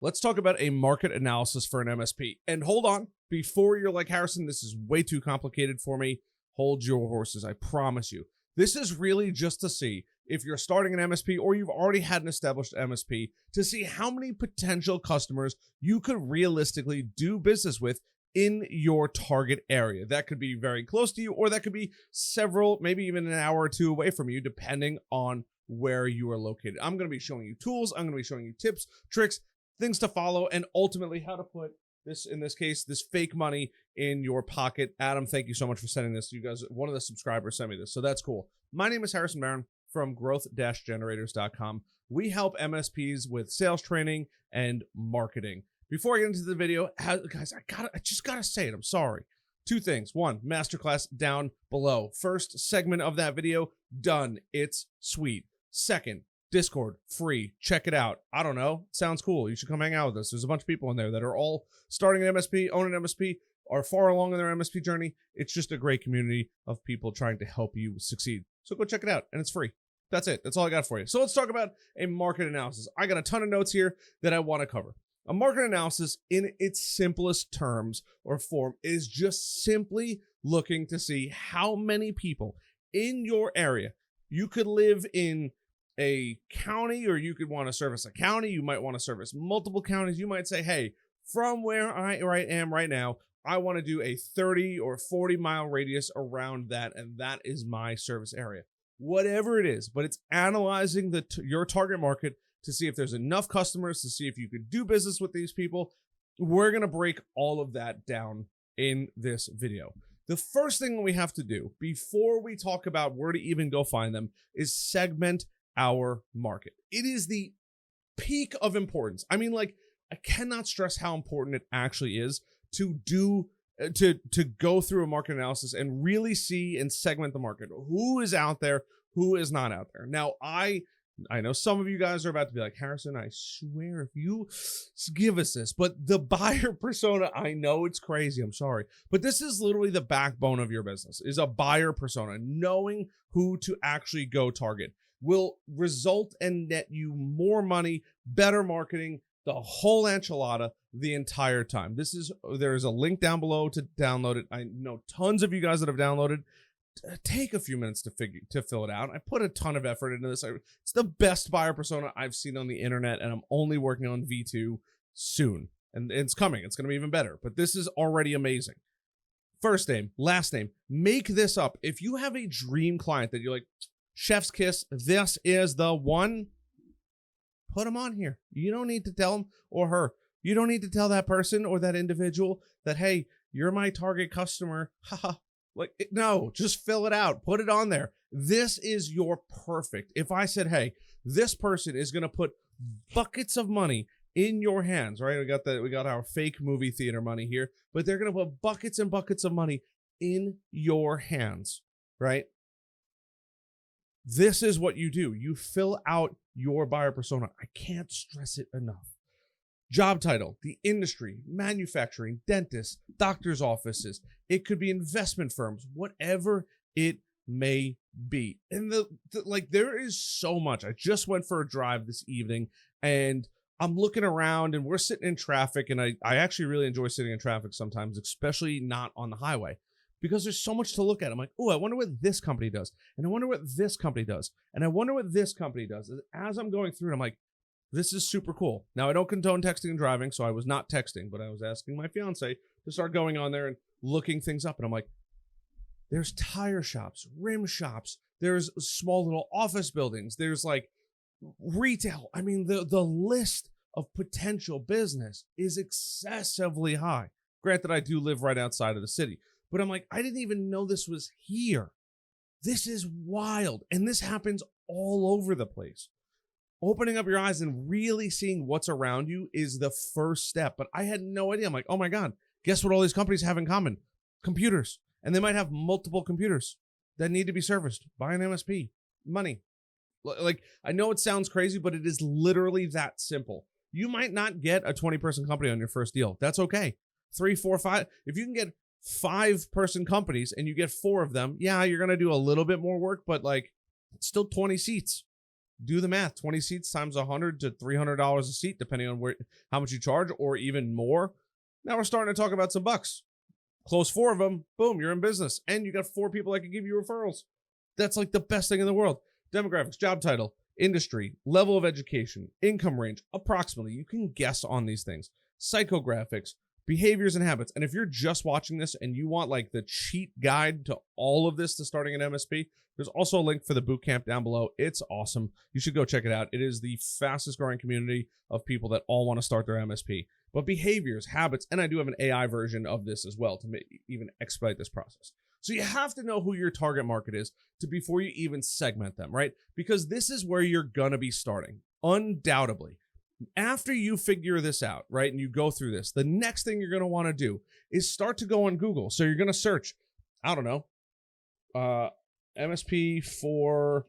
Let's talk about a market analysis for an MSP. And hold on, before you're like, Harrison, this is way too complicated for me, hold your horses, I promise you. This is really just to see if you're starting an MSP or you've already had an established MSP, to see how many potential customers you could realistically do business with in your target area. That could be very close to you, or that could be several, maybe even an hour or two away from you, depending on where you are located. I'm going to be showing you tools. I'm going to be showing you tips, tricks, things to follow, and ultimately how to put this, in this case, this fake money in your pocket. Adam, thank you so much for sending this. You guys, one of the subscribers sent me this, so that's cool. My name is Harrison Barron from growth-generators.com. We help MSPs with sales training and marketing. Before I get into the video, guys, I just gotta say it. I'm sorry. Two things. One, masterclass down below. First segment of that video, done. It's sweet. Second, Discord, free. Check it out. I don't know. Sounds cool. You should come hang out with us. There's a bunch of people in there that are all starting an MSP, own an MSP, are far along in their MSP journey. It's just a great community of people trying to help you succeed. So go check it out, and it's free. That's it. That's all I got for you. So let's talk about a market analysis. I got a ton of notes here that I want to cover. A market analysis, in its simplest terms or form, is just simply looking to see how many people in your area. You could live in a county, or you could want to service a county. You might want to service multiple counties. You might say, hey, from where I am right now, I want to do a 30 or 40 mile radius around that, and that is my service area. Whatever it is, but it's analyzing your target market to see if there's enough customers, to see if you could do business with these people. We're going to break all of that down in this video. The first thing we have to do before we talk about where to even go find them is segment our market. It is the peak of importance. I mean, like, I cannot stress how important it actually is to do to go through a market analysis and really see and segment the market. Who is out there? Who is not out there? Now, I know some of you guys are about to be like, Harrison, I swear, if you give us this, but the buyer persona, I know it's crazy, I'm sorry, but this is literally the backbone of your business, is a buyer persona. Knowing who to actually go target will result and net you more money, better marketing, the whole enchilada the entire time. There is a link down below to download it. I know tons of you guys that have downloaded. Take a few minutes to fill it out. I put a ton of effort into this. It's the best buyer persona I've seen on the internet, and I'm only working on V2 soon. And it's coming. It's going to be even better. But this is already amazing. First name, last name. Make this up. If you have a dream client that you're like, chef's kiss, this is the one, put them on here. You don't need to tell him or her. You don't need to tell that person or that individual that, hey, you're my target customer. Haha. Like, no, just fill it out. Put it on there. This is your perfect. If I said, hey, this person is going to put buckets of money in your hands, right? We got our fake movie theater money here, but they're going to put buckets and buckets of money in your hands, right? This is what you do. You fill out your buyer persona. I can't stress it enough. Job title, the industry, manufacturing, dentists, doctor's offices. It could be investment firms, whatever it may be. And there is so much. I just went for a drive this evening, and I'm looking around, and we're sitting in traffic, and I actually really enjoy sitting in traffic sometimes, especially not on the highway, because there's so much to look at. I'm like, oh, I wonder what this company does, and I wonder what this company does, and I wonder what this company does. As I'm going through, I'm like, this is super cool. Now, I don't condone texting and driving, so I was not texting, but I was asking my fiance to start going on there and looking things up. And I'm like, there's tire shops, rim shops, there's small little office buildings, there's like retail. I mean, the list of potential business is excessively high. Granted, I do live right outside of the city, but I'm like, I didn't even know this was here. This is wild. And this happens all over the place. Opening up your eyes and really seeing what's around you is the first step. But I had no idea. I'm like, oh my God, guess what all these companies have in common? Computers. And they might have multiple computers that need to be serviced by an MSP. Money. Like, I know it sounds crazy, but it is literally that simple. You might not get a 20-person company on your first deal. That's okay. 3, 4, 5. If you can get 5-person companies and you get 4 of them, yeah, you're going to do a little bit more work, but like, it's still 20 seats. do the math. 20 seats times $100 to $300 a seat, depending on how much you charge, or even more. Now we're starting to talk about some bucks. Close 4 of them, boom, you're in business. And you got 4 people that can give you referrals. That's like the best thing in the world. Demographics, job title, industry, level of education, income range, approximately. You can guess on these things. Psychographics, behaviors and habits. And if you're just watching this and you want like the cheat guide to all of this to starting an MSP, there's also a link for the bootcamp down below. It's awesome. You should go check it out. It is the fastest growing community of people that all want to start their MSP. But behaviors, habits, and I do have an AI version of this as well to even expedite this process. So you have to know who your target market is before you even segment them, right? Because this is where you're going to be starting, undoubtedly. After you figure this out, right, and you go through this, the next thing you're going to want to do is start to go on Google. So you're going to search, I don't know, MSP for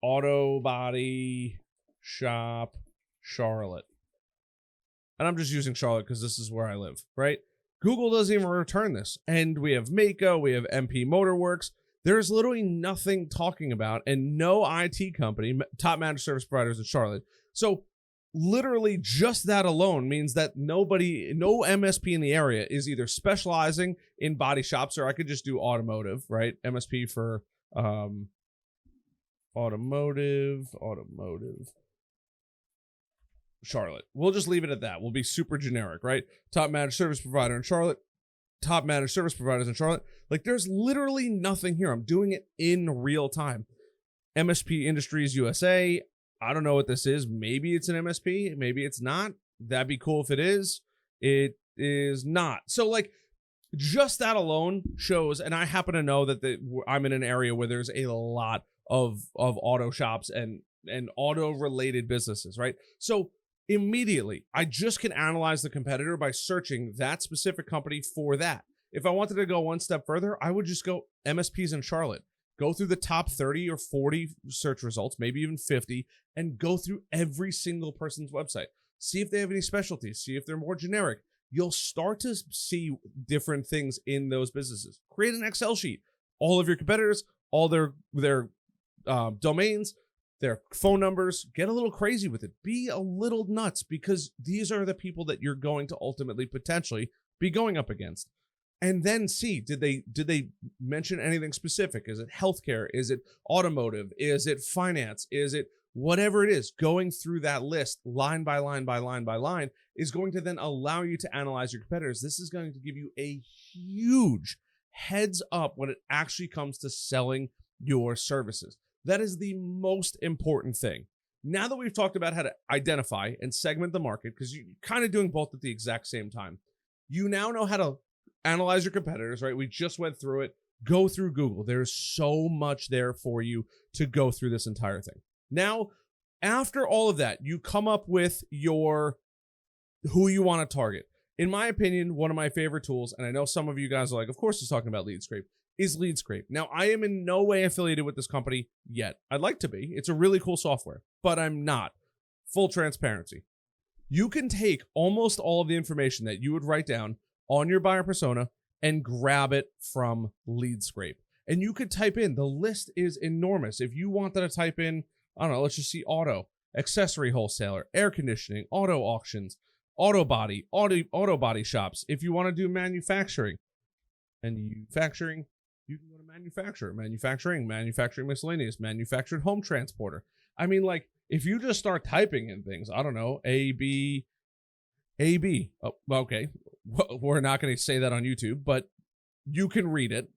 auto body shop Charlotte. And I'm just using Charlotte because this is where I live, right? Google doesn't even return this. And we have Mako, we have MP Motorworks. There's literally nothing talking about, and no IT company, top managed service providers in Charlotte. So literally just that alone means that no MSP in the area is either specializing in body shops, or I could just do automotive, right? MSP for automotive Charlotte. We'll just leave it at that. We'll be super generic, right? Top managed service provider in Charlotte, top managed service providers in Charlotte. Like there's literally nothing here. I'm doing it in real time. MSP Industries USA. I don't know what this is. Maybe it's an MSP. Maybe it's not. That'd be cool if it is. It is not. So like just that alone shows, and I happen to know that I'm in an area where there's a lot of auto shops and auto related businesses, right? So immediately, I just can analyze the competitor by searching that specific company for that. If I wanted to go one step further, I would just go MSPs in Charlotte, go through the top 30 or 40 search results, maybe even 50, and go through every single person's website. See if they have any specialties, see if they're more generic. You'll start to see different things in those businesses. Create an Excel sheet. All of your competitors, all their domains, their phone numbers, get a little crazy with it. Be a little nuts, because these are the people that you're going to ultimately potentially be going up against. And then see, did they mention anything specific? Is it healthcare? Is it automotive? Is it finance? Is it whatever it is? Going through that list line by line by line by line is going to then allow you to analyze your competitors. This is going to give you a huge heads up when it actually comes to selling your services. That is the most important thing. Now that we've talked about how to identify and segment the market, because you're kind of doing both at the exact same time, you now know how to analyze your competitors, right? We just went through it. Go through Google. There's so much there for you to go through this entire thing. Now, after all of that, you come up with who you want to target. In my opinion, one of my favorite tools, and I know some of you guys are like, of course he's talking about LeadScrape, is LeadScrape. Now, I am in no way affiliated with this company yet. I'd like to be. It's a really cool software, but I'm not. Full transparency. You can take almost all of the information that you would write down on your buyer persona and grab it from LeadScrape. And you could type in, the list is enormous. If you wanted to type in, I don't know, let's just see auto, accessory wholesaler, air conditioning, auto auctions, auto body shops. If you want to do manufacturing, you can go to manufacturing miscellaneous, manufactured home transporter. I mean, like, if you just start typing in things, I don't know, AB. Oh, okay. We're not going to say that on YouTube, but you can read it.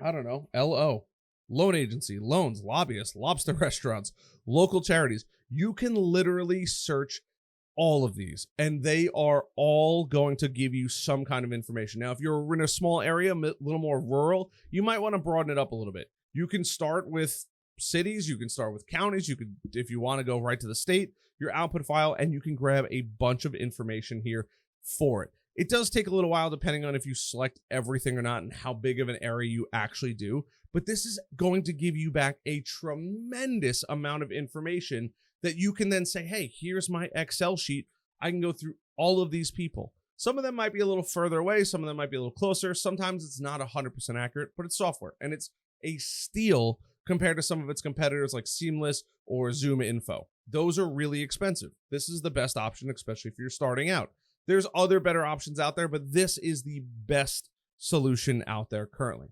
I don't know, LO, loan agency, loans, lobbyists, lobster restaurants, local charities. You can literally search all of these, and they are all going to give you some kind of information. Now, if you're in a small area, a little more rural, you might want to broaden it up a little bit. You can start with cities, you can start with counties, you could, if you want to go right to the state, your output file, and you can grab a bunch of information here for it. It does take a little while depending on if you select everything or not and how big of an area you actually do, but this is going to give you back a tremendous amount of information that you can then say, hey, here's my Excel sheet. I can go through all of these people. Some of them might be a little further away. Some of them might be a little closer. Sometimes it's not 100% accurate, but it's software, and it's a steal compared to some of its competitors like Seamless or Zoom Info. Those are really expensive. This is the best option, especially if you're starting out. There's other better options out there, but this is the best solution out there currently.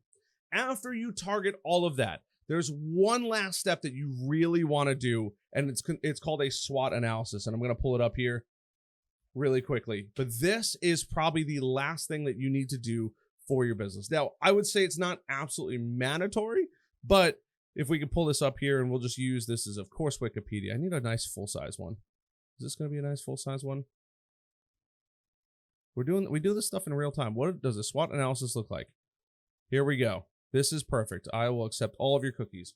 After you target all of that, there's one last step that you really want to do, and it's called a SWOT analysis, and I'm going to pull it up here really quickly. But this is probably the last thing that you need to do for your business. Now, I would say it's not absolutely mandatory, but if we can pull this up here, and we'll just use this as, of course, Wikipedia. I need a nice full-size one. Is this going to be a nice full-size one? We do this stuff in real time. What does a SWOT analysis look like? Here we go. This is perfect. I will accept all of your cookies.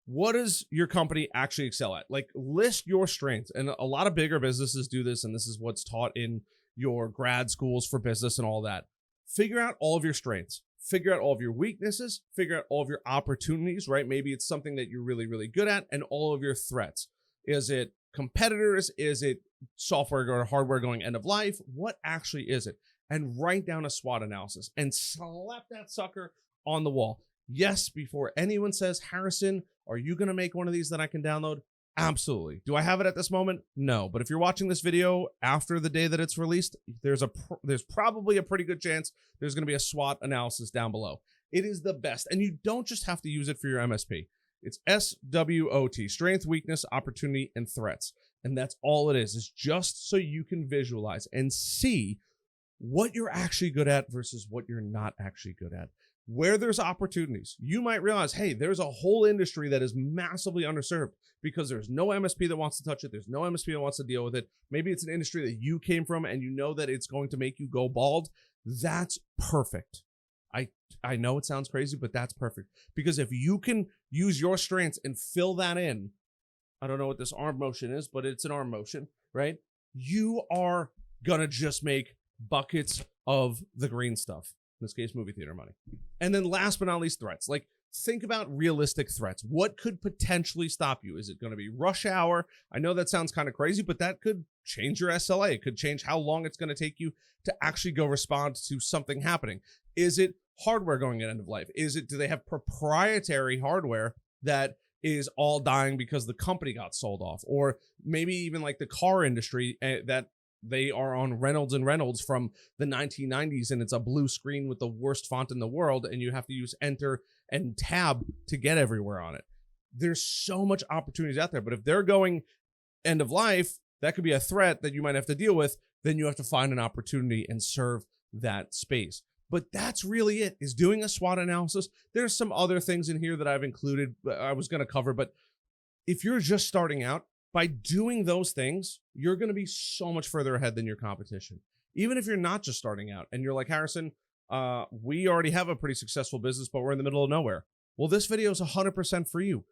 What does your company actually excel at? Like, list your strengths. And a lot of bigger businesses do this, and this is what's taught in your grad schools for business and all that. Figure out all of your strengths. Figure out all of your weaknesses. Figure out all of your opportunities, right? Maybe it's something that you're really, really good at, and all of your threats. Is it competitors? Is it software or hardware going end of life? What actually is it? And write down a SWOT analysis and slap that sucker on the wall. Yes, before anyone says, Harrison, are you going to make one of these that I can download? Absolutely. Do I have it at this moment? No. But if you're watching this video after the day that it's released, there's probably a pretty good chance there's going to be a SWOT analysis down below. It is the best. And you don't just have to use it for your MSP. It's SWOT, strength, weakness, opportunity, and threats. And that's all it is. It's just so you can visualize and see what you're actually good at versus what you're not actually good at. Where there's opportunities, you might realize, hey, there's a whole industry that is massively underserved because there's no MSP that wants to touch it. There's no MSP that wants to deal with it. Maybe it's an industry that you came from and you know that it's going to make you go bald. That's perfect. I know it sounds crazy, but that's perfect. Because if you can use your strengths and fill that in, I don't know what this arm motion is, but it's an arm motion, right? You are going to just make buckets of the green stuff. In this case, movie theater money. And then last but not least, threats. Like, think about realistic threats. What could potentially stop you? Is it going to be rush hour? I know that sounds kind of crazy, but that could change your SLA. It could change how long it's going to take you to actually go respond to something happening. Is it hardware going at end of life? Do they have proprietary hardware that is all dying because the company got sold off? Or maybe even like the car industry that they are on Reynolds and Reynolds from the 1990s, and it's a blue screen with the worst font in the world, and you have to use Enter and Tab to get everywhere on it. There's so much opportunities out there, but if they're going end of life, that could be a threat that you might have to deal with. Then you have to find an opportunity and serve that space. But that's really it, is doing a SWOT analysis. There's some other things in here that I've included, I was going to cover, but if you're just starting out, by doing those things, you're going to be so much further ahead than your competition. Even if you're not just starting out and you're like, Harrison, we already have a pretty successful business, but we're in the middle of nowhere. Well, this video is 100% for you.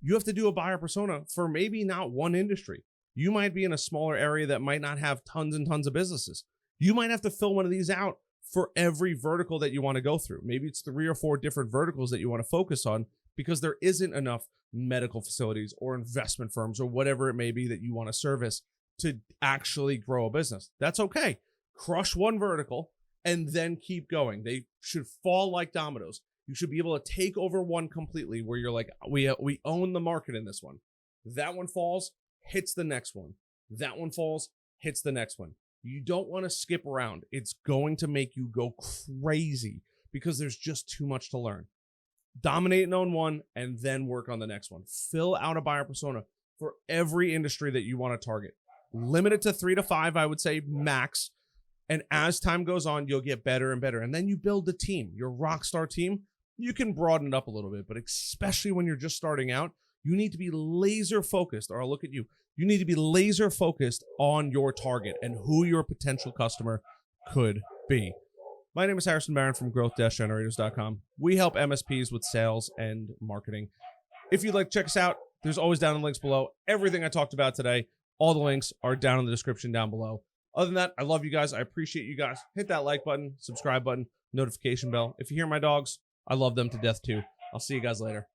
You have to do a buyer persona for maybe not one industry. You might be in a smaller area that might not have tons and tons of businesses. You might have to fill one of these out for every vertical that you want to go through. Maybe it's 3 or 4 different verticals that you want to focus on because there isn't enough medical facilities or investment firms or whatever it may be that you want to service to actually grow a business. That's okay. Crush one vertical and then keep going. They should fall like dominoes. You should be able to take over one completely where you're like, we own the market in this one. That one falls, hits the next one. That one falls, hits the next one. You don't want to skip around. It's going to make you go crazy because there's just too much to learn. Dominate and own one, and then work on the next one. Fill out a buyer persona for every industry that you want to target. Limit it to 3 to 5, I would say, max. And as time goes on, you'll get better and better. And then you build the team, your rock star team. You can broaden it up a little bit, but especially when you're just starting out, you need to be laser focused, or I'll look at you. You need to be laser focused on your target and who your potential customer could be. My name is Harrison Barron from growth-generators.com. We help MSPs with sales and marketing. If you'd like to check us out, there's always down in the links below. Everything I talked about today, all the links are down in the description down below. Other than that, I love you guys. I appreciate you guys. Hit that like button, subscribe button, notification bell. If you hear my dogs, I love them to death too. I'll see you guys later.